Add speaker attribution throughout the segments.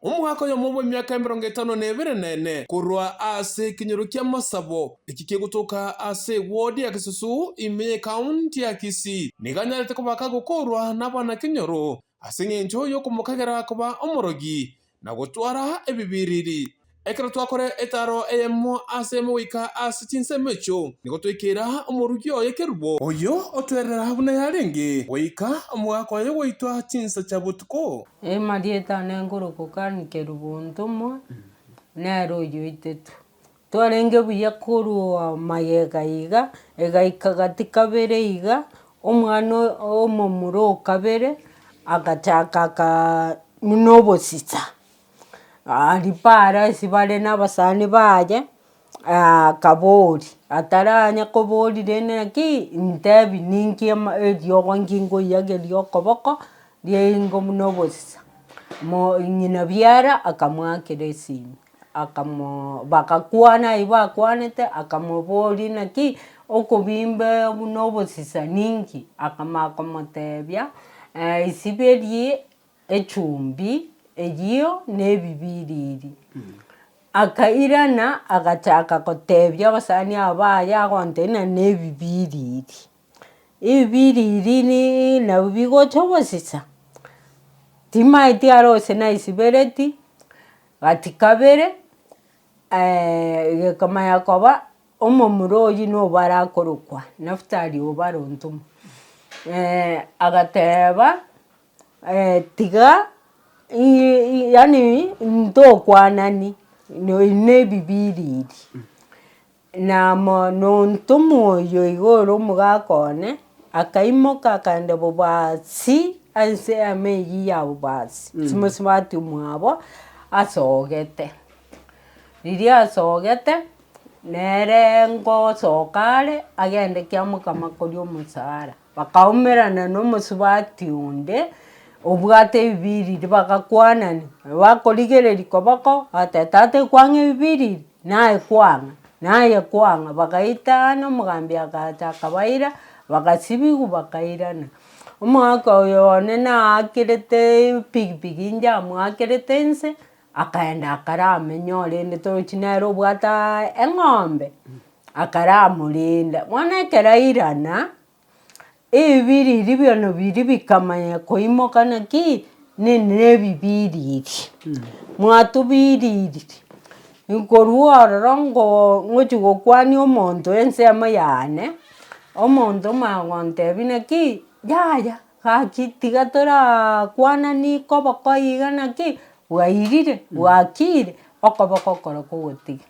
Speaker 1: umwaka yo mu myaka 54 kurwa ase kinyoro kya Masabo ikikie gutuka ase ward ya Kisusu ime county ya Kisii niganyarete kubaka gukorwa n'abana kinyoro ase ngencho yo kumukagera kuba omorogi na gutwara ebibiriri ekero twakore etaro emo ase mwika ase tinsemecho nigo twikira omorugi oyo kerubo oyo otwerera habuna yarenge wika omwaka yo witwa tinsa cha butuko
Speaker 2: marieta nengurukuka nikerubo ntomo nero yoitetu twarenge buya kurwa mayega iga egaika gatika bere iga omwana omomuro kabere agachaka ka munobositsa alipara sibale n'abasani baje kabori ataranya kobori rene ki ntebi ninki eryogo ngingo yage ryokoboko ryengo munobositsa mo nyina byara akamwakira esini akamo bakakwana ibakwanete akamobori naki okobimbe munobositsa ninki akamakomotebya isiberi echumbi egiyo nebibiriri akairana agachaka kotebya abasani abaya agontena nebibiriri ibibiriri ni nabigochobositsa timaiti arose na isibereti gatikabere gekama yakoba omomuroyi no barakorokwa naftali obarontumo agateba tiga yani ntokwanani nebibiriri na nontumo yo igoro mugakone akaimoka akande bobasi ase ameyi yabo basi simosibati mwabo asogete riri asogete nerengo sokale agende kiamukama kuri omusara bakaumerana n'omusibati unde obwate bibiriri bakakwanani bakoligereri koboko atetate kwange bibiriri naye kwanga bakaitana mugambi agachaka baira bakasibigu bakairana umwaka oyo nena akirete pigipigi njamu akirete nse akaenda akaramenya ende tochinero bwata eng'ombe akaramulinda mwana ekerairana ebibiriri byono biri bikamanya koimoka naki nebibiriri mwatubiriri nkoruororongo ngochigokwani omonto ensemo yane omonto magontebi naki yaya gaki tiga torakwanani koboko iga naki bwairire bwakire okoboko koro kogotiga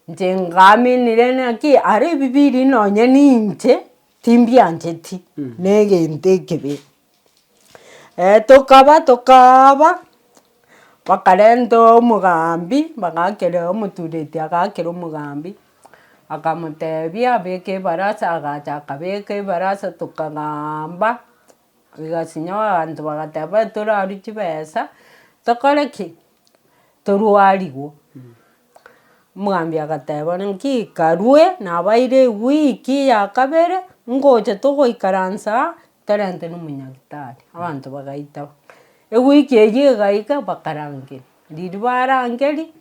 Speaker 2: nche ngaminire naki are ebibiri nonye ninche timbiancheti negente kebe tokaba bakarento omugambi bagakere omutureti agakere omugambi akamutebia beke barasa agachaka beke barasa tukagamba igasinya abantu bagateba torari chibesa tokoreki torwarigo omugambi agateba nki karue nabaire wiki ya kabere ngoche togoikaransa tarente n'umunyagitari abantu bagaita ewiki eye egaika bakarangeri riri barangeri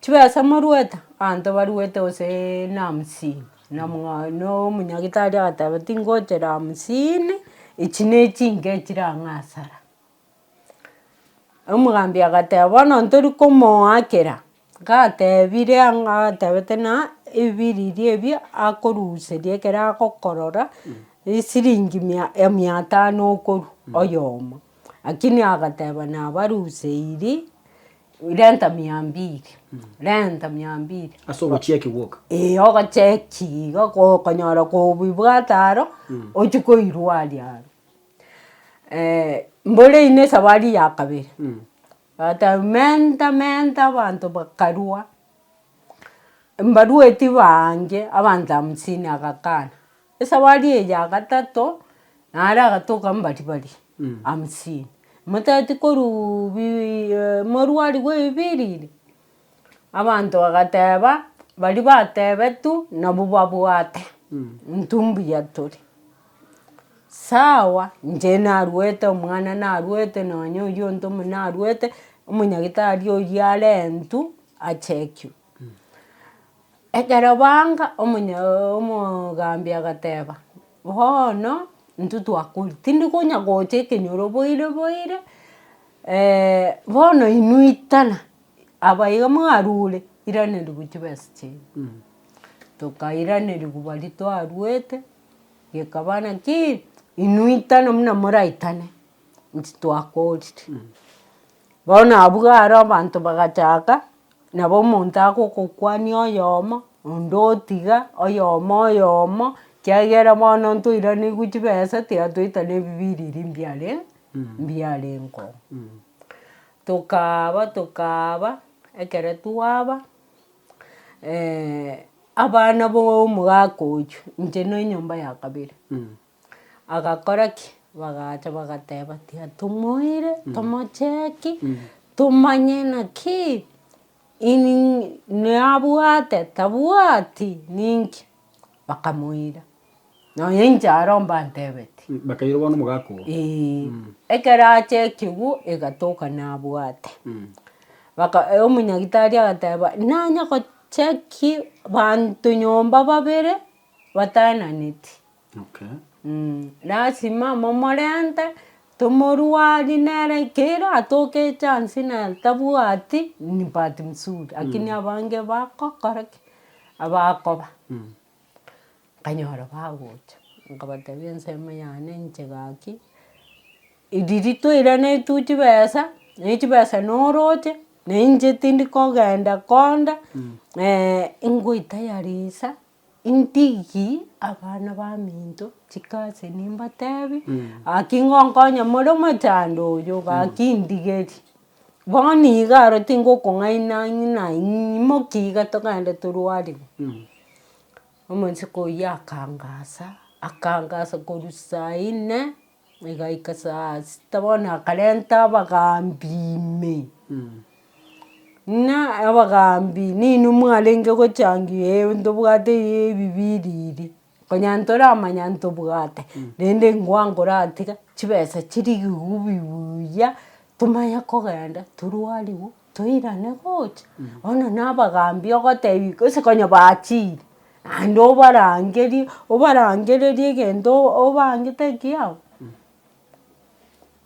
Speaker 2: chibesa morueta anto baruete ose na 50 no munyagitari agateba tingochera 50 ichi nechinge echirang'asara omugambi agateba bono ntori komoakera gatebire agatebete na ebibiriri ebio akoruseria ekero agokorora esiringi 500 okoru oyomo lakini agateba nabaruseiri renta 200 renta 200
Speaker 3: aso gochieki woka
Speaker 2: ogacheki gokonyora kobibwataro ochikoirwaria mbore ine sabari ya kabere ata menta abantu bakarua mbarueti bange abantu 50 agakana esabari eya gatatu nara agatoka mbari 50 mutati koru morwari gwebiriri abantu bagateba bari batebe tu nabo babwate ntumbi yatori sawa nje narwete omwana narwete nonye oyo ntomo narwete omunyagitari oyo arentu achekio. Ekero banga omogambi agateba bono intwe twakori tindi konya gocha ekenyoro boire bono inwe itana aba iga mwarure iraneri chibesa chiaino. Tukairaneriwa bari twarwete gekaba naki inwe itana muna moraitane inchi twakorire. Bono abwo aro abanto bagachaka nabo omonto agokokwania oyomo onde otiga oyomo kiagera bono ntoiranigwe chibesa tiga twaitana ebibiriri mbiare nkong'u. Tukaba ekero twaba abana ba omogaka oywo inche na enyomba ya kabere agakora ki bagacha bagateba tiga tomoire tomocheki tomanye naki nabwate tabwati ninki bakamoira nonya inche aro mbantebeti
Speaker 3: bakaira bono omogaka ogo.
Speaker 2: Ekero achekiwu egatoka nabwate omunyagitari agateba nanya gocheki banto nyomba babere bataenaneti. Lazima momorente tomorwari nere kera atoke echansi nere tabwati ni bahati mzuri lakini abange bakokoraki abakoba nkanyora bagocha nkabatebia ensemo yane inche gaki iriri toiranetu chibesa na chibesa noroche na inche tindi kogenda konda ngoitayarisa intigi abana baminto chikase nimbatebi aki ngonkonya more omochando oyo gaki ndigeri bono iga aro tingokong'aina moki iga togende torwariwe. Omonsiku oyio akangasa korwa saa 4 igaika saa 6 bono akarenta abagambi ime na abagambi ninu mwarenge gochangia ntobwate ebibiriri konya ntoramanya ntobwate rende ngwangoratiga chibesa chirigiwu bibuya tomanya kogenda torwariwu toirane gocha bono na abagambi ogotebi gose konya bachire naende obarangererie egento obangete kiao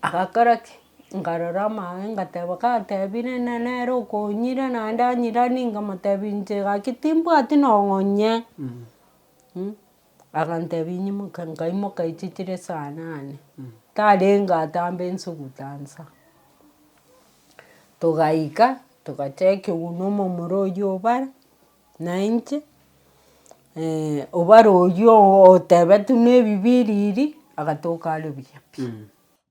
Speaker 2: agakora ki nkarora amawe ngateba gatebire nere okonyire naende anyirani nkamotebia inche gaki timbwati nong'onye agantebia nyimuka nkaimoka iche chire saa 8 tarenge atambe ensugutansa togaika togachekiwa na omomura oywo obara na inche obara oywo otebetwe na ebibiriri agatoka are buya pi.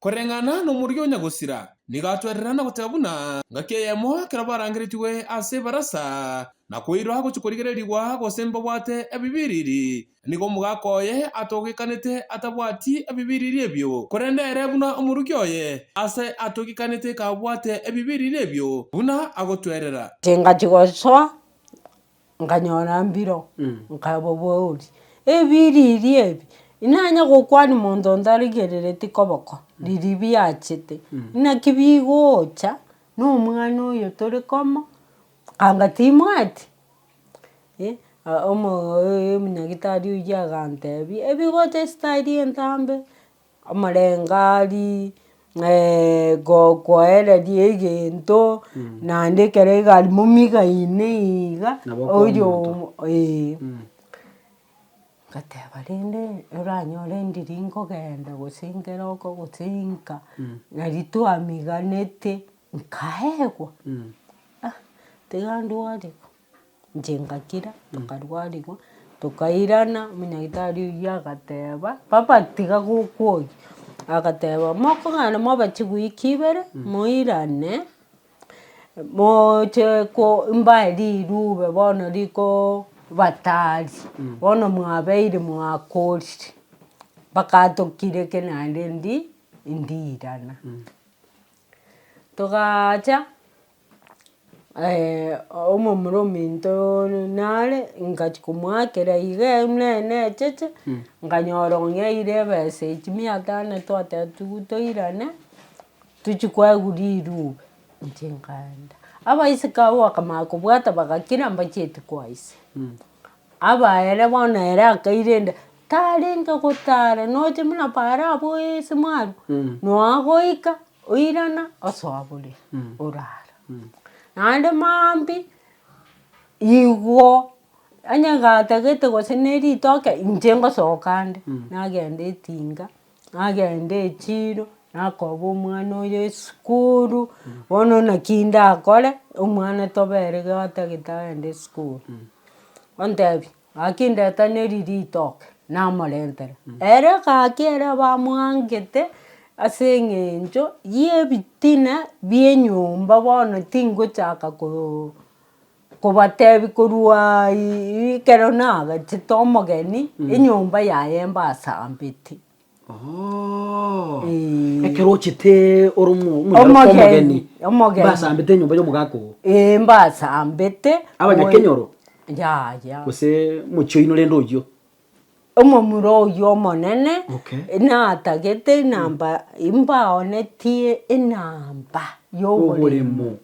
Speaker 1: Koreng'ana n'omoria onyagosira nigatwererana goteba buna ng'aki eyemo ekero barangeretiwe ase ebarasa nakoirwa gochi korigereriwa gose mbabwate ebibiriri nigo omogaka oye atogekanete atabwati ebibiriri ebio korende ere buna omoruki oye ase atogekanete kabwate ebibiriri ebio buna agotwerera
Speaker 2: chingachigosoa nkanyora mbiro nkabobori ebiriri ebi inanya gokwani monto ntarigerereti koboko riri biachete naki bigocha n'omwana oyo tore komo anga timwati omunyagitari oywo agantebia ebigocha esitairi entambe amarengari koereria egento naende ekero egari momigaine iga oyo ngateba rende oranyore ndiri nkogenda gose nkeroko gose nka nari twamiganete nkaegwa tiga ndwarigwa inche ngakira tukarwarigwa tukairana omunyagitari oywo agateba papa tiga gokwogia agateba mokogenda mobachi wiki 2 moirane moche mbae rirube bono riko batari bono mwabeire mwakorire bakatokireke naende ndiirana togacha omomura ominto nare ngachi komwakera iga necheche nkanyora ong'eire ebesa echi 500 twatebetiwu toirane tuchi kwaigwa rirube nchinganda abaisi kawo akamako bwata bagakira mbacheti kwaisi abaere bona era akairenda tarenga gotara noje muna para aboisi mwaru no agoika oirana oswabuli urara nande mambi igwo anyagata gose neri toke injengo sokande nagende tinga nagende chiro nakoba omwana oyo esukuru bono nakinda akore omwana tobere gatagitagende esukuru ontebi akindeta neri ritoke namorentera ere gakere bamwangete ase eng'encho ya ebitina bia enyomba bono tingochaka kobatebi korwa kero nagachete omogeni enyomba yaye mbasambete
Speaker 3: ekero ochete omogeni mbasambete enyomba y'omogako
Speaker 2: mbasambete
Speaker 3: abanyakenyoro
Speaker 2: yaya
Speaker 3: gose mochioino rende oyio
Speaker 2: omomuro oyo omonene natagete namba imbaonetie enamba y'oboremo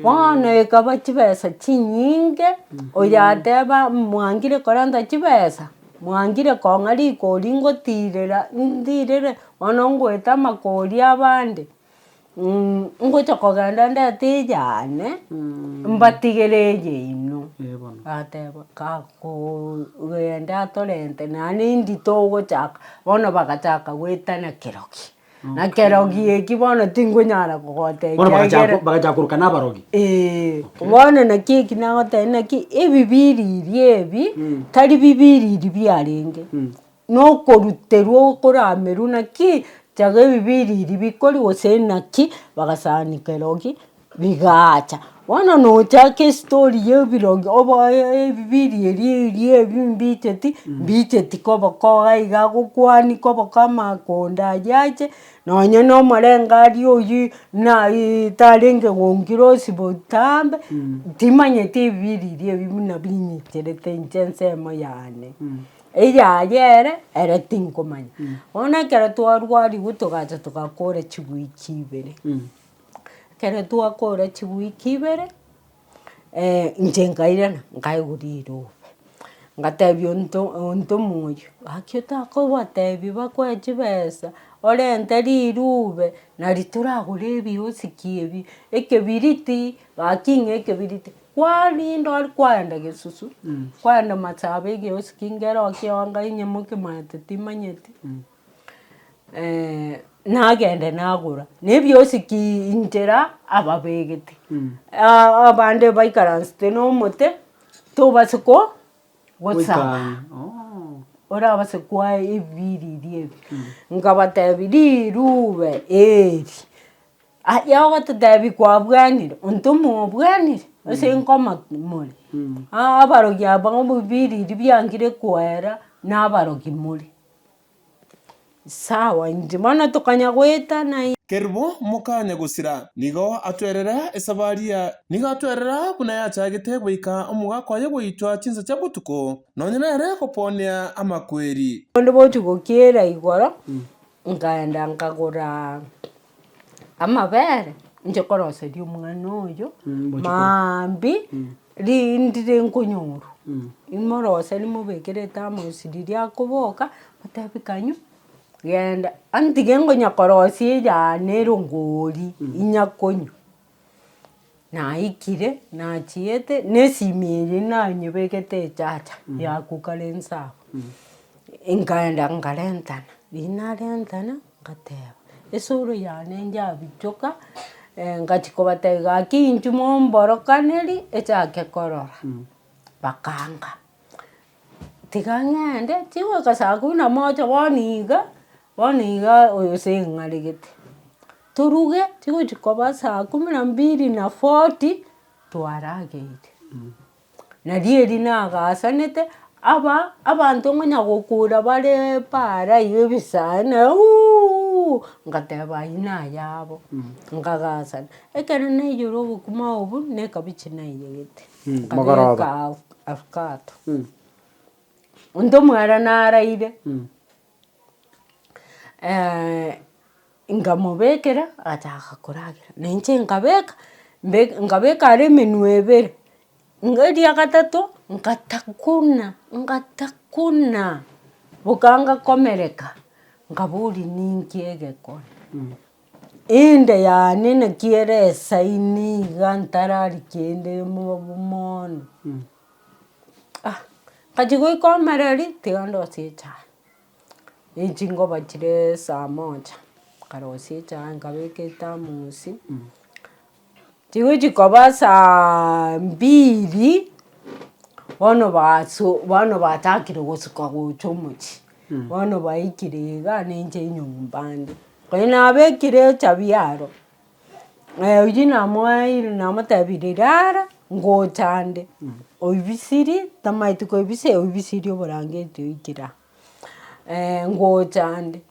Speaker 2: bono ekaba chibesa chinyinge oyateba mwangire koranta chibesa mwangire kong'a rikori ngotirera ndirere bono ngoeta amakori abande ngocha kogenda ndete eyane mbatigere eye ino ateba kakogenda atorente nani ndi togochaka bono bagachaka gwetana kerogi na kerogi eki bono tingonyara gogotekia
Speaker 3: bagachaka koruka n'abarogi
Speaker 2: bono naki eki nagoteba naki ebibiriri ebi tari bibiriri biarenge nokoruterwa okorameru naki chaga ebibiriri bikori gose naki bagasani kerogi bigacha bono nochaka estori y'ebirogi oba ebibiriri ebi mbicheti koba koga iga gokwani koba kamakonda ayache nonya nomorenga ari oyu tarenge gongire osibotambe timanyete ebibiriri ebi buna binyicherete inche ensemo yane eyayere ere tinkomanya bono ekero twarwariwe togacha togakora chigwiki ibere kero twakora chigwiki ibere inche nkairana nkaigura irobe ngatebia onto moyo gaki otakobatebi bakwe chibesa orente rirube nari toragora ebiosiki ebi ekebiriti gaki ng'a ekebiriti kwarinda ori kwaenda gesusu kwaenda matsaba egeosiki ngero kionga inyemoki manyete timanyeti nagende nagora nebiosiki inchera ababegete abande baikaransete n'omote tobase WhatsApp orabase kwa ebiriri ebi nkabatebi rirube eri yagotetebi kwabwanire onto mobwanire ase nkoma muri abarogi aba bibiriri biangire kwera n'abarogi muri sawa inje bono tokanya gwetana
Speaker 1: Keribo mukanya gusira nigo atwerera esabaria nigo atwerera buna yachagete gwika omugako aye gwitwa chinsa cha butuko nonye nere koponia amakweri
Speaker 2: ndo bochugokera igoro ngaenda nkagura amabere nje koroseri omwana oyo mambi rindire nkonyoro imoroseri mobekerete amosiri riakoboka otebikanyu genda antige ngonyakorosie yane rongori inyakonyo naikire nachiete nesimiri nanyebekete chacha yakukalensa inkaenda nkarentana rinarentana ngateba esoro yane njabichoka ngachikobatega gaki inchumo mborokaneri echake korora bakanga tigangende chiwe kasakuna moja waniga oyo seng'aregete turuge tigochikoba 12:40 twarageire narieri nagasanete abantu ngonya gokura bare para iwe bisana ngateba ina yabo ngagasana ekero neyoro obukuma obu nekabichi naiyegete
Speaker 3: magaraga
Speaker 2: afkato ondo mwara naraire ngamubekera agachaka kuragira ninche ngabeka are eminwa ebere eria gatato ngatakuna bukanga komereka ngaburi ninki egekora inde yane nakiere esaini iga ntarari kende mono kachigoikomereri tiga ndosie echae echingoba chire saa moja karosia echae ngabeka etamusi chigochikoba saa 2 bono batakire gosuka gocha omochi bono baikire iga ninche enyomba nde konya nabekire echabi aro oyio namotebire rara ngocha nde oibisiri tamaiti koibisia oibisiri oborangeti oikera ngocha nde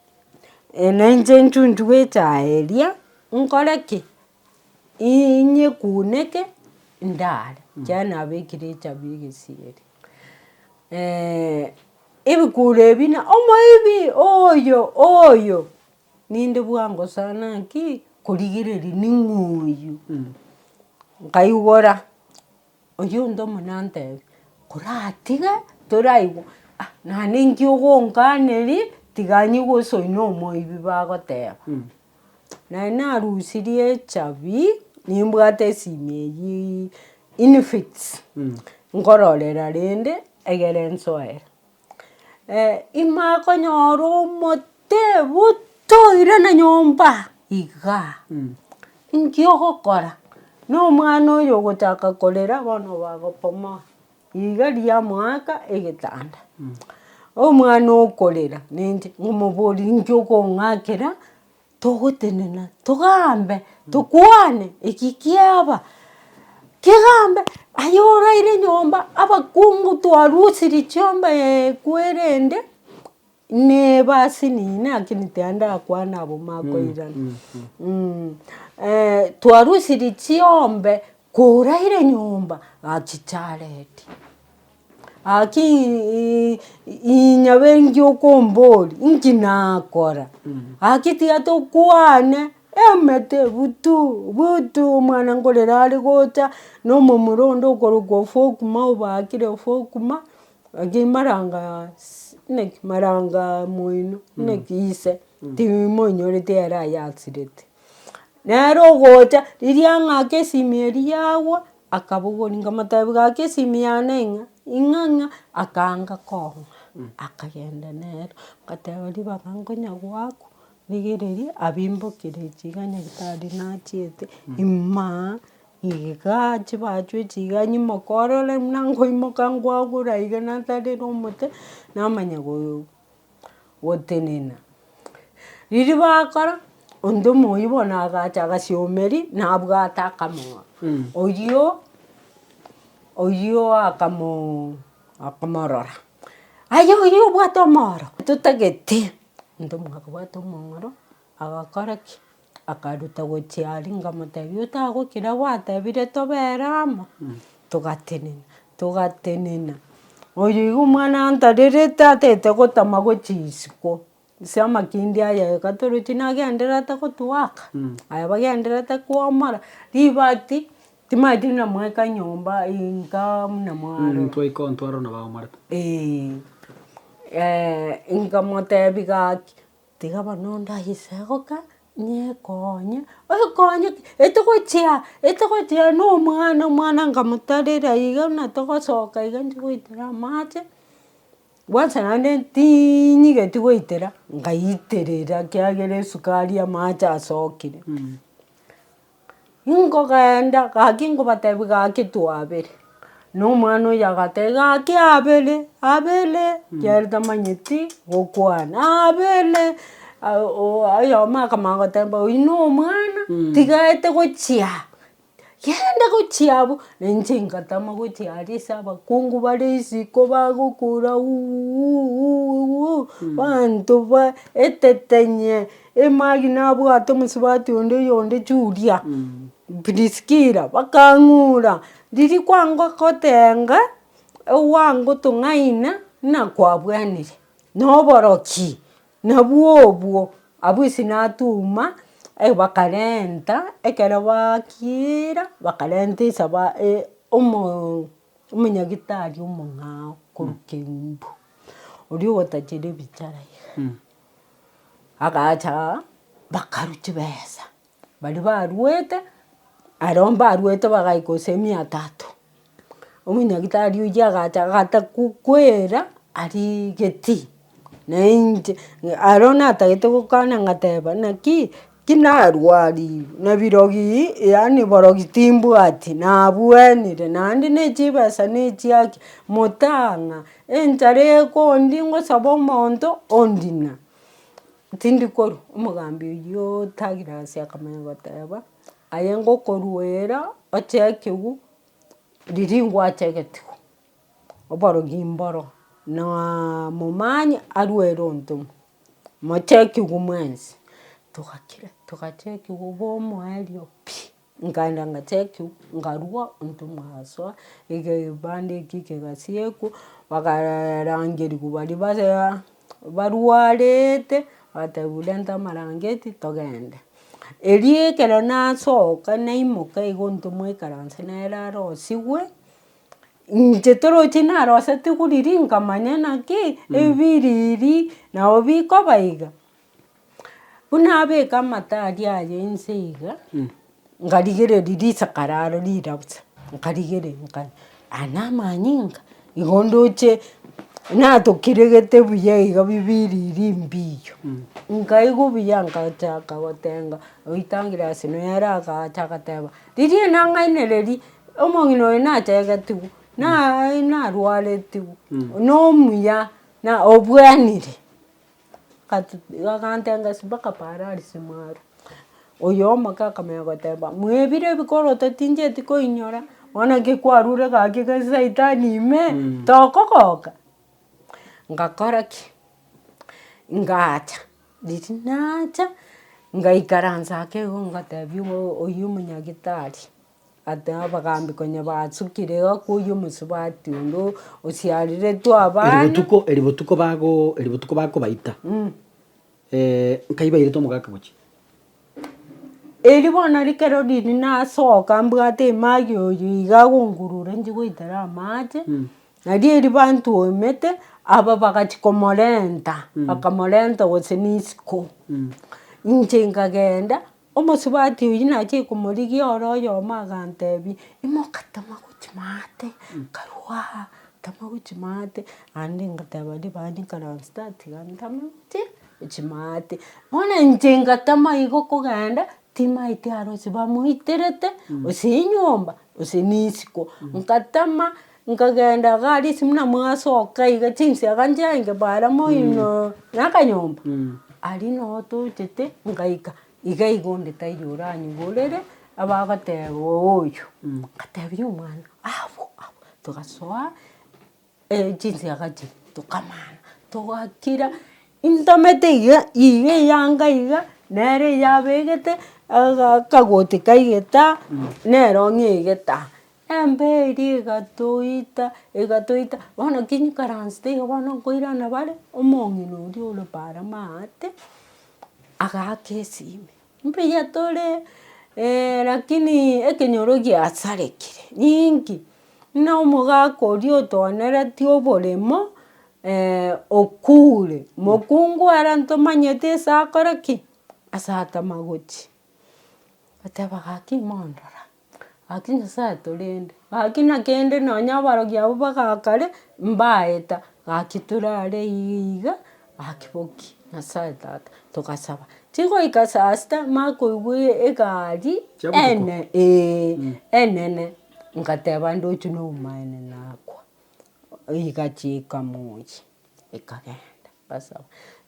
Speaker 2: ninche nchunchwe echae eria nkore ki inyekuneke ndare kiara nabekire echabi egesieri ebikura ebina omoibi oyo ninde bwango sana ki korigereria ning'oyu nkaigora oyio onde omonantebi koratiga toraigwa naende nki ogonkaneri tiga nyigosoina omoibi bagoteba naende narusirie echabi nimbwate esimi eyio infix nkororera rende egere nsoera imakonyora omote butoire na nyomba iga nki ogokora na omwana oyo ogochaka korera bono bagopomoa iga riamoaka egetanda omwana okorera ninche ngomobori nki okong'akera togotenena togambe tokwane eki kiaba kigambe aye oraire nyomba abakungu twarusiri chiomba kwerende nebasi nine lakini tiandakwana abo makoirana twarusiri chiombe koraire nyomba achichareti aki inyabengi okombori inki nakora aki tiga tokwane emete butu omwana nkorera ari gocha nomomura onde okorokwa ofokuma obakire ofokuma maranga moino ise timoinyorete ere ayasirete nero ogocha riria ang'aka esimi eri yagwa akabogori ngamotebi gaki esimi yane ing'ang'a akanga kong'a akagenda nero ngateba ribaga nkonyagwaku rigereria abimbokire ichiga nyagetari nachiete ima iga chibachwechi iga nyimokorore buna nkoimoka ngwagora iga natarera omote namanya gotenena riria bakora onde omoibi bono agacha agasiomeri nabwata akamoa oyio akamorora aye oyio obwate omoro totagete onde mwakabwate omoro agakora ki akaruta gochiari ngamotebi otagokira gwatebire tobere amo togatenena oyo iga omwana antarerete atete gotama gochia ase amakindi aya gatorochi nagenderete gotwaka aya bagenderete kwomora ribati timaiti namweka nyomba inka mnamwaro
Speaker 3: twaikontwaro na baomarata
Speaker 2: ngamotebi gaki tiga bono ndagisegoka nyekonye oikonye etogochia na omwana ngamotarera iga natogosoka iga nchigoitera amache gwansa naende tinyigeti goitera ngaiterera kiagera esukari amache asokire nkogenda gaki ngobatebi gaki twabere na omwana oyo agateba gaki abere kiare tamanyeti gokwana abere oyomo akamanya gotemba oyio na omwana tigaete gochia genda gochiabwo ninche ngatama gochiaria ase abakungu bare isiko bagokora banto etetenye emagi nabwate omusibati onde churia Priskira bakang'ura riri kwango kotenga ewango tong'aina nakwabwanire noboroki nabwo obwo abusi natuma bakarenta ekero bakira bakarenta isaba omunyagitari omong'ao koruka Embu oria ogotachera ebichara iga agacha bakaruchi besa baria barwete aro mbarwete bagaika gose 300 omunyagitari oria agacha agatakwera aria geti na inche aro natagete gokana ngateba naki narwarire na birogi yaani borogi timbwati nabwenire naende na echibesa na echiaki motang'a enchara ekondi ngosaba omonto ondina tindi korwa omogambi oyio otagire ase akamanya goteba aye ngokorwera ochekiwu riria gwachegetiwu oborogi mboro na momanya arwere ontomo mochekiwu mwensi togakira togachekiwu bomoerio pi nkaenda ngachekiwu nkarwa ontomo asoa iga ebande eki kegasieku bakarangeriwu baria barwarete batebiwu renta amarangeti togende erio ekero nasoka naimoka iga ontomo oikaranse nere arosiwe inche torochi narosetiwu riria nkamanya naki ebiriri nabo bikoba iga buna abeka amata aria aye inse iga nkarigereria risakara aro rira busa nkarigereria namanyinga igo ndoche natokiregete buya iga bibiriri mbiyo nkaigwa buya nkachaka gotenga oitangira ase nere agacha agateba riria nang'ainereria omong'ina oyo nachegetiwu narwaretiwu nomuya obwanire agantengesi mpaka pararisi maro oyo omoke akamanya goteba mwebire ebikoroto tincheti koinyora bono ki kwarure gaki gase saitani ime tokogoka ngakora ki ngacha riria nacha ngaikaransa ake igo ngatebia oyio omunyagitari ate abagambi konya basukire iga kwa oyio omosubati onde osiariretwe abana
Speaker 3: eri botuko bakobaita nkai bairete omogaka gochi
Speaker 2: eri bono rikero riria nasoka mbwate emagi oyo iga agongurura inche goitera amache naria eri banto oimete aba bagachi komorenta bakamorenta gose na isiko inche nkagenda omosubati oyio nachia komorigia oro oyomo agantebia imoka tamagochi maate nkarwa tamagochi maate naende ngateba ribaga nkaransa tiga ntamagochi maate bono inche ngatama igo kogenda timaeti arosi bamoiterete ase enyomba ase na isiko nkatama nkagenda garisi buna mwasoka iga chinsiaga nchiainge bara moino na akanyomba aria noo tochete ngaika iga igo onde taiyo oranyigorere abagoteba oyo ngatebia omwana abo togasoa chinsiaga chiria tokamana togakira ntomete iga eyanga iga nere yabegete akagoti kaigeta nero ng'aigeta embe eria egatoita bono kinyikaransete iga bono nkoirana bare omong'ina oria ore bara maate agaka esime mbuya tore lakini ekenyoro giasarekire ninki na omogaka oria otoanereti oboremo okure mokungu ara ntomanyete ase akora ki ase atamagochi bateba gaki mondora gaki nyasaye torende gaki nakende nonya abarogi abwo bagakare mbaeta gaki torare iga gaki boki nyasaye tata togasaba chigoika saa sita makoigwa egari enene ngateba ndochi na obomaene nakwa iga chiika moyi ekagenda basaba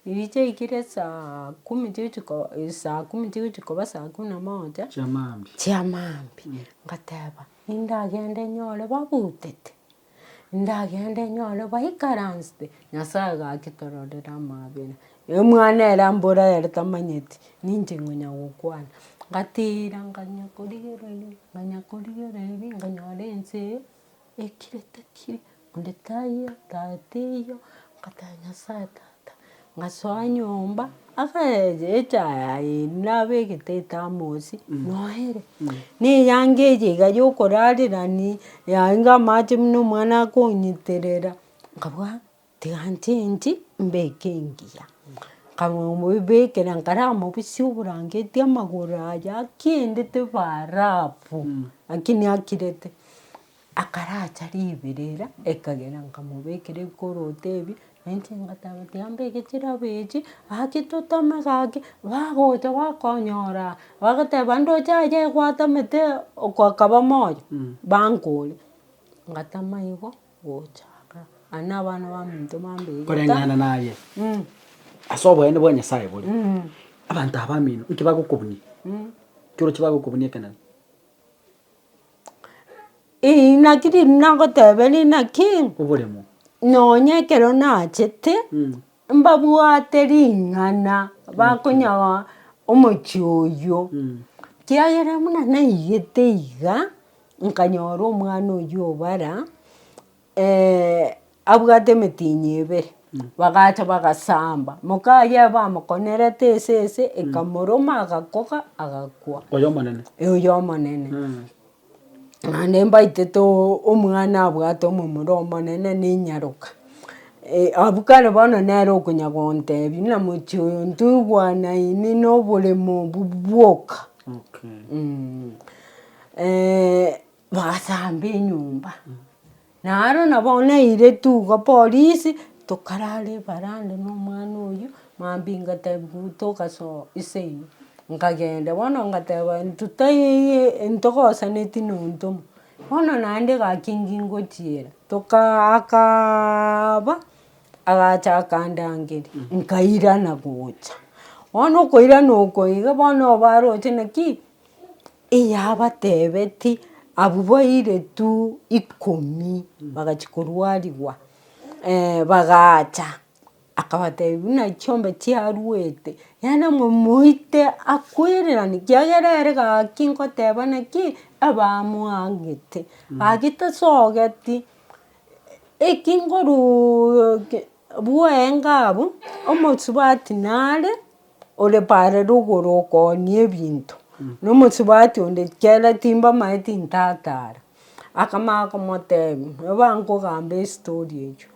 Speaker 2: riria chiaikire saa 10 chigochi koba saa 11 chia maambi ngateba ndagende nyore babutete ndagende nyore baikaransete nyasaye gaki tororera amabera omwana ere mbora ere tamanyeti ninche ngonya gokwana ngatira nganya korigereria nganyora ense eye ekirete kiri onde taiyo tata eyo ngateba nyasaye tata ngasoa nyomba akaecha nabegete tamosi noere ni yange jiga yokorarira yanga mache mno mwana konyiterera ngabwa tigantinti mbekengia kamubekera nkaramo bisyo burangeti amagura ya kiendete barapu akini akirete akaracha ribirira ekagera nkamubekere korotebi nente ngatabati ambege chirabeji akitotome gake bagocha bakonyora bagateba ndochaje gwatamete okakaba moyo bankole ngatamayigo gochaka ana bana baminto mambege
Speaker 3: korengana naye asobo ene bonya saye boli abantu abamino nkibagukubuni kiro kibagukubuni kana
Speaker 2: nakiri nagoteberi naki
Speaker 3: uburemo
Speaker 2: nonyekero nachete mbabwate ring'ana bakonyaga omochioyo kiagera muna naiyete iga nkanyora omwana oyo obara abwate emetinyi ebere bagacha bagasamba mokaye bamokonerete esese ekamoroma agakoga agakwa
Speaker 3: oyo monene
Speaker 2: ande mbaitete omwana abwate omomoro omonene ninyaruka abukare bono nere okonyagontebi na mochi oyo ntugwanaini noboremo bubwoka bagasamba enyumba naro nabo naire tuga polisi tokarare barande n'omwana oyo mambingatebi togaso iseino nkagenda bono ngateba ntogosaneti nontomo bono naende gakingi ngochiera akaba agacha akandangeri nkairana gocha bono okoirana okoiga bono baroche naki yabatebeti abwo boire tu 10 bagachikorwarigwa bagacha akabatebi na chiombe chiarwete yana moite akwererani kiagerere gaki nkoteba naki abamwangete agite sogeti ekingoru bwengabu omosubati nare ole pare ruguru okonia ebinto nomosubati onde kera timba maeti ntatara akamaka motebi bankogamba estori eyo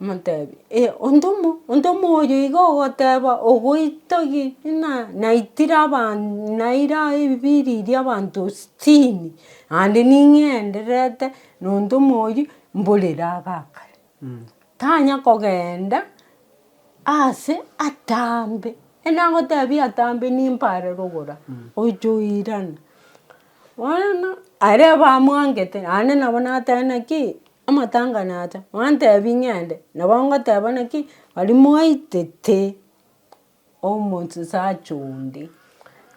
Speaker 2: motebi ontomo oyo iga ogoteba ogoitogi naitira naira ebibiriri abanto 60 ande ning'enderete nontomo oyo mborere agakare tanya kogenda ase atambe enangotebi atambe nimpare rogora ochoirana wana are bamwangete ane nabo natena ki amatanga nacha wantebi ng'ende nabo ngoteba naki bari mwaitete omonsi sachondi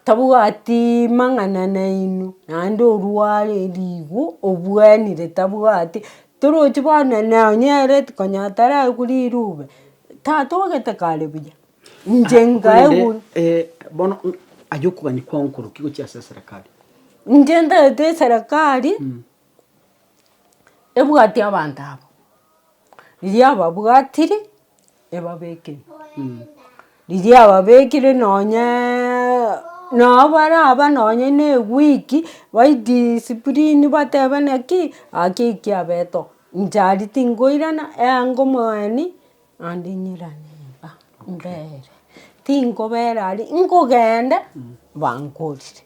Speaker 2: tabwati mang'ana nainu naende orware rigu obwanire tabwati torochi bono nonyereti konyatara kuri irube tatogete kare buya nje ngaeguru
Speaker 3: bono ayokugani kwa nkuru kigo chia serikali
Speaker 2: nje ndete serikali ebwati abantu abo riria ababwatire ebabekire riria ababekire nonye nabara nonye na wiki baidiscipline bateba naki akiabeto njari tingoirana engo mwani andi nyiranimba mbere tinkobera ari nkogenda bankorire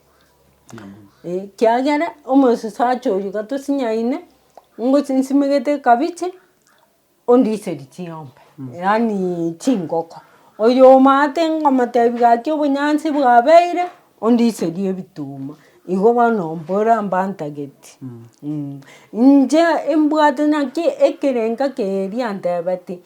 Speaker 2: kiagera omosacho oyo gatosinyaine ngosinsimegete kabiche ondiseri chiombe yani chingoko oyo mate ngomatebi gaki obunyansi bwabeire ondiseri ebituma igo banombora mbantageti nje embwate naki ekerenga keria ntebeti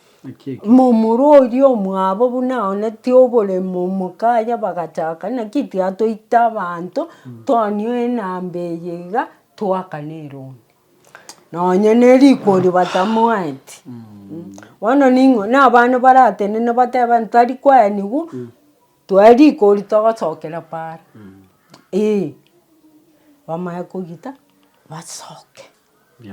Speaker 2: momoro orio omwabo buna oneti oboremo mokaya bagachaka naki tiatoita abanto tonio enambe yeiga twakana eroni nonye nerikori batamweti bono ningo na abana baratenene bateba ntari kwenigu twarikori togochokera para bamaya kogita basoke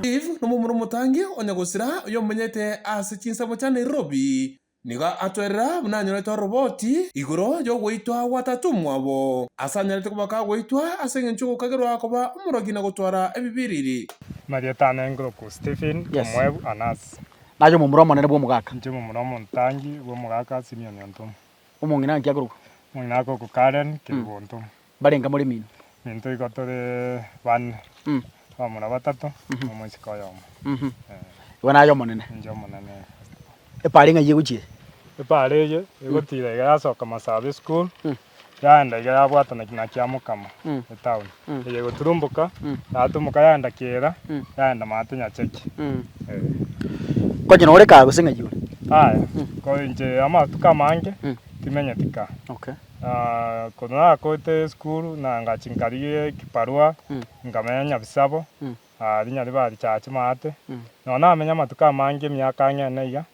Speaker 1: Eve nomomoro motangi onyagosira oyo monyete ase chinsemo cha Nairobi niga atwerera buna nyorete roboti igoro yo gweitwa watatu mwabo asanyarete kubaka gweitwa aseng'encho gukagerwa koba umorogi na gutwara ebibiriri
Speaker 4: marietane ngoroku Stephen omwebu anas
Speaker 3: najo mumuro monene bwo mugaka
Speaker 4: nje mumuro montangi bwo mugaka simio nyonto
Speaker 3: umongina nkia guruko
Speaker 4: mwina ko Karen kibonto
Speaker 3: barenga muri mino
Speaker 4: minto igotore bane bamuna batatu omwezi koyomo
Speaker 3: wana yo monene
Speaker 4: nje monene
Speaker 3: eparinga yeguchie
Speaker 4: epareye egotire gasoka masabe school yaenda yabwatana kina kya mukama town eye goturumbuka yatumbuka yaenda kera yaenda matenya cheki
Speaker 3: koje no reka gusinga jiwe
Speaker 4: aya ko nje ama tukamange timenya tika
Speaker 3: okay
Speaker 4: kuna kote school na ngachinkarie kiparua ngamenya bisabo rinya ribari chachi mate nona amenya matuka mange myaka ngene iga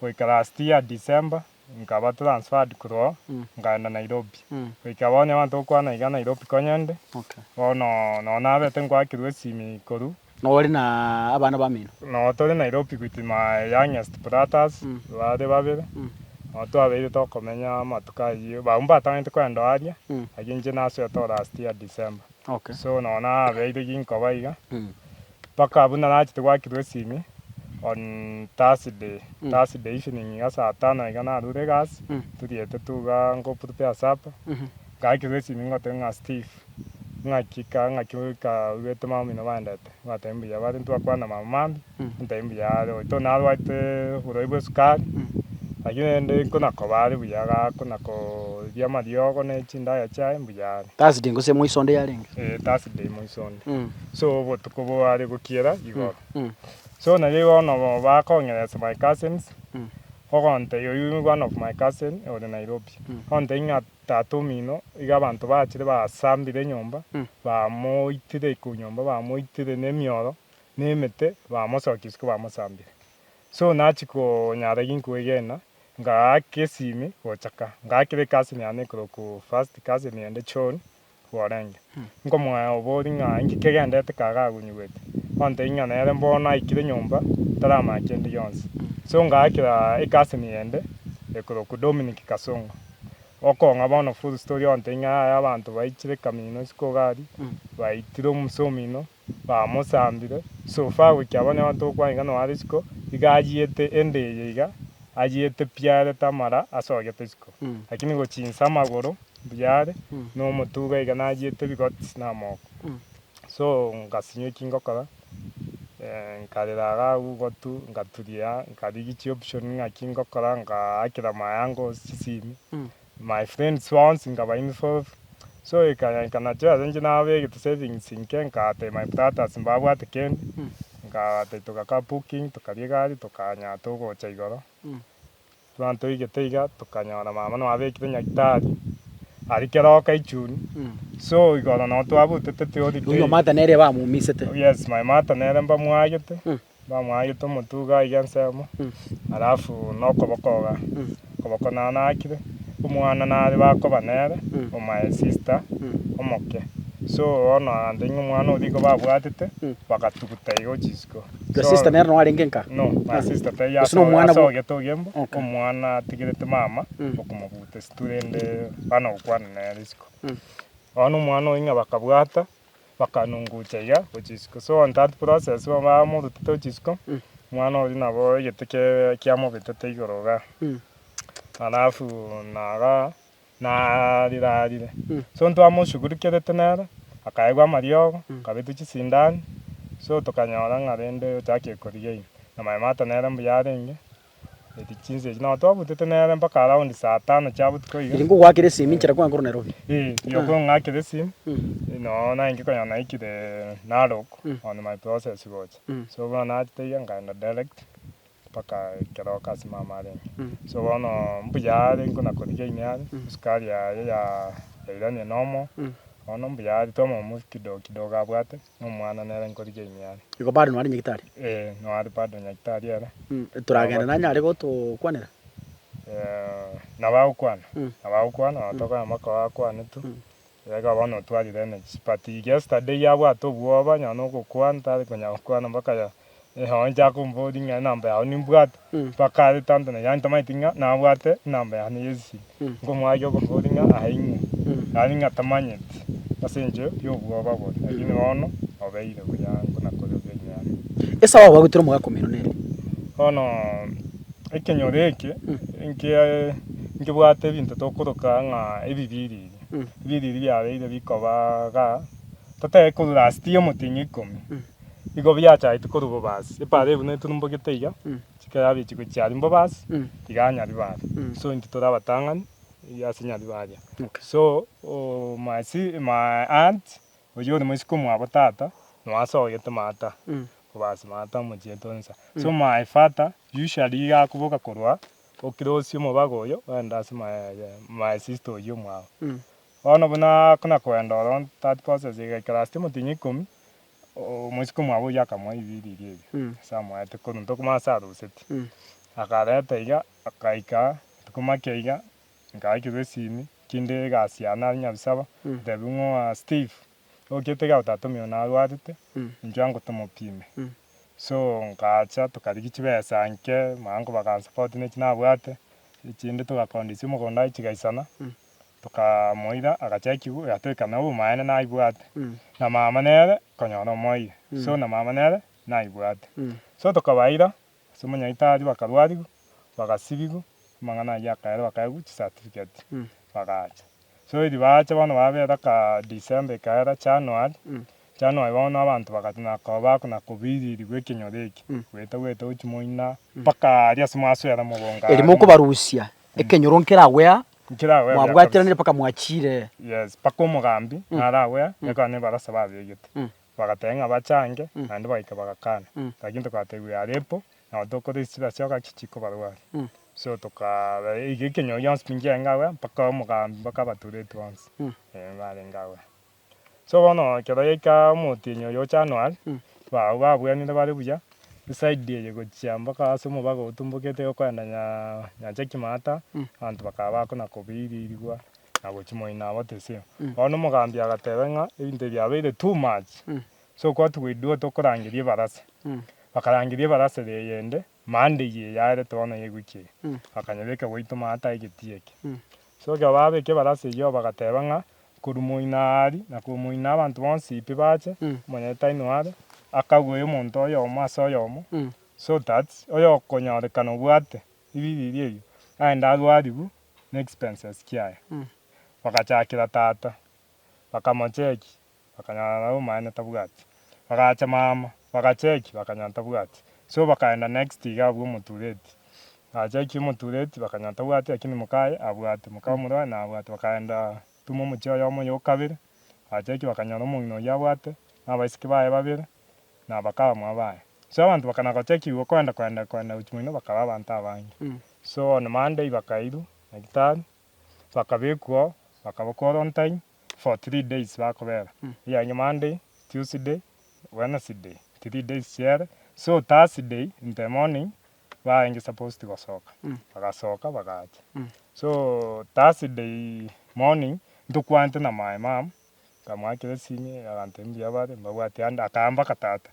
Speaker 4: goika last year December ngaba transferred kuro ngaenda Nairobi goika bonya bantu kwana iga Nairobi konyende
Speaker 3: okay
Speaker 4: no nabete ngwakirwe simi koru
Speaker 3: no ori na abana bamino
Speaker 4: no tole Nairobi with my youngest brothers bade babere no twabere tokomenya matuka iyo baumba tangente kwenda aria aginje naso to last year December
Speaker 3: okay
Speaker 4: so no na beire ginkoba iga paka abuna nachite gwakirwe simi on Thursday evening ya saa 5 iga narure gas turiete tuga ngo prepare supper gakirwe simi ngote nga Steve ngakika wete mami no bandete batembi ya bari ntwakwana mama ntembi ya to na wate uroibo sukari agende kuna kobari buyaga kuna ko bya mariogo ne chinda ya chai mbuyari
Speaker 3: Thursday ngose mu isonde yarenge
Speaker 4: Thursday mu isonde so botuko ari gukiera igoro so na leo no bakonyeresa my cousins ogonte you one of my cousin or Nairobi onte inga tatu mino iga bantu bachire basambire nyomba bamoitire ku nyomba bamoitire nemioro nemete bamosokisiko bamusambire so nachiko nyara ginkwegena ngake simi gochaka ngakire cousin yane ku first cousin yende chon warenge ngomwa obori nga ngikegendete kaga gunyugete onte inga nere mbona ikire nyomba tarama kende yonse so ngakira cousin yende ku Dominic Kasongo okonga bono full story onte inga abantu baichire kamino sikogari baitiro musomino bamusambire so far wikyabone bantu kwanga no arisiko igajiete ende iga ajiete piare tamara asogete siko lakini go chinsa magoro byare no mutuga iga najiete bigots na moko so ngasinyo kingokora nkariraga ugotu ngaturia nkarigi option ngakingokora ngakira mayango sisimi my friends once ngaba involved so ikana chaza nje nawe get savings inkenka te my brothers mbabwa tekende ngate tukaka booking tukariegari tukanya tugo chaigoro twanto igeteiga tukanyora mama no abekire nyagitari arikero kaichuni so igoro no twabutete teori
Speaker 3: uyo mata nere ba mumisete
Speaker 4: yes my mata nere mbamwagete bamwagete mutuga igansemo alafu no kobokoga kobokona nakire umwana nari bakobanere my sister omoke so ona andinga umwana odigo babwatete bakatuguta igo chisiko
Speaker 3: your sister nere no arengenka
Speaker 4: no my sister te ya
Speaker 3: so umwana
Speaker 4: so geto umwana tigirete mama okumubute studende bana ukwana nere isiko ona umwana inga bakabwata bakanungucha ya chisiko so on that process ba mu tuto chisiko umwana odi nabo yeteke kyamo betete igoroga alafu naga narirarire so ntwamushugurikirete nera akaegwa mariogo kabitu chisindani so tukanyora ngarende utake koriye na mama nera mbuyarenge eti no twabutete nera mpaka around saa 5 chabutuko iga
Speaker 3: ngo gwakire simi nchira kwa ngoro Nairobi
Speaker 4: yoko ngakire simi no na ingi konya naikire narok on my process watch so bana atite nganda direct paka kero kasima mare so bono mbuyare ngona koriye inyare sukari ya irani nomo ono mbuyare tomo mu kidogo abwate umwana nere ngoriye inyare
Speaker 3: iko bado no ari nyagitari
Speaker 4: no ari bado nyagitari era
Speaker 3: turagenda na nyare go to kwanera
Speaker 4: nabawukwana atoka maka wakwana tu yega bono twari energy but yesterday yabwa to bwoba nyano ko kwanta konya kwana mbaka ya honja kumbodi nga namba ya nimbwat pakare tanto na yan tamai tinga na bwate namba ya ni yesi ngomwa yo kumbodi nga aingu ani nga tamanyet asenje yo bwa babo lakini ono obeire kuyangu na kole benya
Speaker 3: esa wa gutiro mugakomero nere
Speaker 4: ono ekenyoreke inke bwate bintu tokuruka nga ebibiri bibiri byabeire bikobaga tate kurura stio mutinyi 10 igo byacha itukurugo basi epare bune tunumbogete iga kikayabi chikuchari mbo basi tiganya ribari so intitora batangani yasinya ribari so my aunt oyo ni musiko mwabo tata no asoyete mata basi mata mujetonsa so my father usually yakuboka korwa okirosio mubagoyo and as my sister oyo mwabo ono buna kuna kwenda on that process ya class mutinyi 10 musiko mwabo yakamwa ibiri samwa tekonu tokuma saruseti akareta iga akaika tukumake iga ngaikire sini kinde gasiana nyabisaba debungo Steve oketega utatumio na alwadite njango tumopime so ngacha tukarigi chibesa nke mango baka support ne kinabwate ikinde tugakondisi mugonda ikigaisana tukamoira agachekigu yateka na umaene na ibwate na mama nere konyoro moi so na mama nere na ibwate so tukabaira somunya itari bakarwarigu bagasibigu mangana yakaera bakaegu certificate bagacha so iri bacha bano babera ka December kaera January bano abantu bagatina koba kuna kubiriri gwekinyoreki weta uchimoina paka aria sumaswera mubonga
Speaker 3: erimo kubarusia ekenyoronkera wea mwabwatiranire paka mwachire
Speaker 4: yes paka umugambi narawe yakane barasa babigete bagatenga bachange nandi baika bagakana lakini tukategwe arepo na dokore sira syoka kichiko barwari so toka igekenyo yons pingia ngawe paka umugambi paka baturete once bale ngawe so bono kero mutinyo yo January babwanire bari buya side ye gochamba kaso mubago utumbukete okwenda nya chekimata abantu bakaba kuna kubiririrwa nabo chimoina abotese ono mugambi agatebenga ebinte byabere too much so what we do tokurangirie barasa bakarangirie barasa yende mande ye yare tona yeguke akanyebeka goituma hata igitieke so gababe ke barasa yo bagatebenga kurumuinari na kurumuina abantu bonsi ipibache monyeta inware akagwe omonto oyo maso oyomo so that oyo konyorekana bwate ibiriri eyo aenda agwarigu na expenses kiaye bakachakira tata bakamocheki bakanyara umaene tabwati bakacha mama bakacheki bakanyara tabwati so bakaenda next iga bwo mutureti acheki mutureti bakanyara tabwati lakini mukaye abwate mukamura na abwate bakaenda tumo mucho yomo yokabire acheki bakanyara omuino yabwate abaisiki baye babire na bakaba mwabaye so abantu bakanagoteki kwenda uchimino bakaba abantu abangi so on Monday bakairu nekitari bakabekwo bakabakora on time for 3 days bakobera ya Monday Tuesday Wednesday 3 days here so Thursday in the morning baenge supposed to go soka bagasoka bagacha so Thursday morning ndukwante na my mom kamwakire sinye abantu abare mbabwate anda akamba katata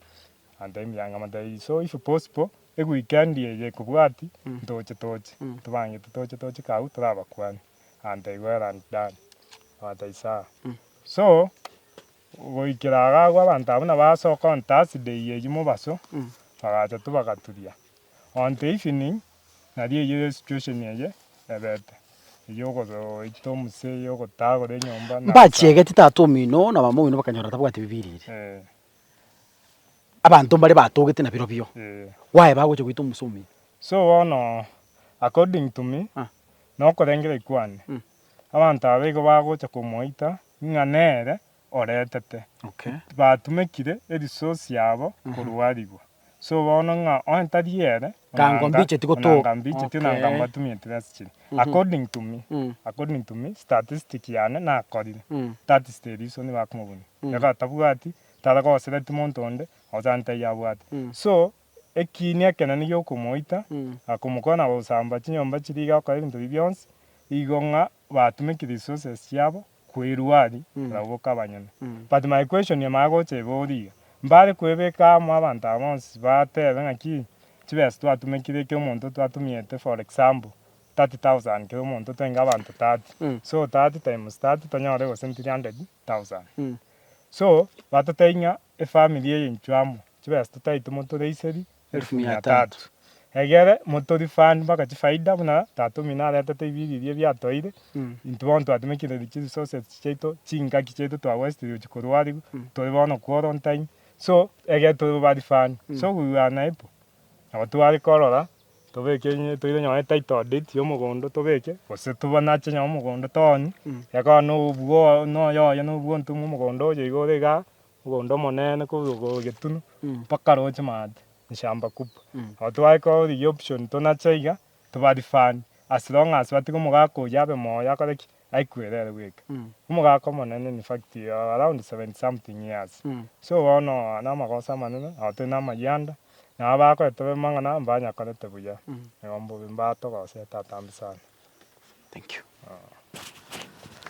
Speaker 4: anda imyanga madai so if possible e weekend ye kubwati ndoche tubange tutoche ka utraba kwani anda igwera ndan ata so goikiraga gwa abantu abana basoka on Thursday ye mubaso bagacha tubagaturia on the evening nari ye situation ye ebete yogo itomuse yogo tagore nyomba
Speaker 3: mbachege titatomino na bamwe bakanyora tabwate bibirire abantu bari batogete na biro byo why bagoche gwito musumi
Speaker 4: so ono according to me no korengere ikwani abantu abego bagoche kumoita nganere oretete batumekire resource yabo kurwarigwa so bono nga ontariere
Speaker 3: kangombiche tikoto
Speaker 4: kangombiche tinangamba tumietreschi according to me statistic yane na korire that is the reason bakumubuni yaga tabwati tarago select montonde ozanta yabwati so ekinia kenani yo kumoita akumukona bosamba chinyomba chiriga kwa ibintu byonse igonga batumekire resources yabo kwirwari raboka banyana but my question ya magoche bori mbare kwebeka mu abantu abonsi batebe ng'aki chibesa twatumekire eke omonto twatumiete for example 30,000 kero omonto twenga abantu 30 so 30 times 30 tonyore gose 300,000 so batotainya efamily eye nchwamo chibesa totaite motoreiseri 1,300 egere motori fund mpaka chifaida buna tatumina aretete ibiririe biatoire into bono twatumekire chiresources chiaito chingaki chiaito twawesire chikorwarigu tori bono quarantine so egere tori bari fund so we are naipo abo twari korora tobeke toire nyoe title deed ya omogondo tobeke gose tobonache nyoe omogondo toni eko no obugo no yoyo no obugo ntumu omogondo oyo igo iga omogondo monene kobugo getunu mpaka roche mate nshamba kupa abo twari kori option tonachaiga tobari fund as long as batiga omogaka oyo abe moyo akoreki aikwerere gweka omogaka omonene in fact around 70 something years so bono na amagosa amanene abo tori na amayanda nabo bakorete mang'ana mbanyakorete buya igo mbubi mbatogosete atambe sana.
Speaker 3: Thank you.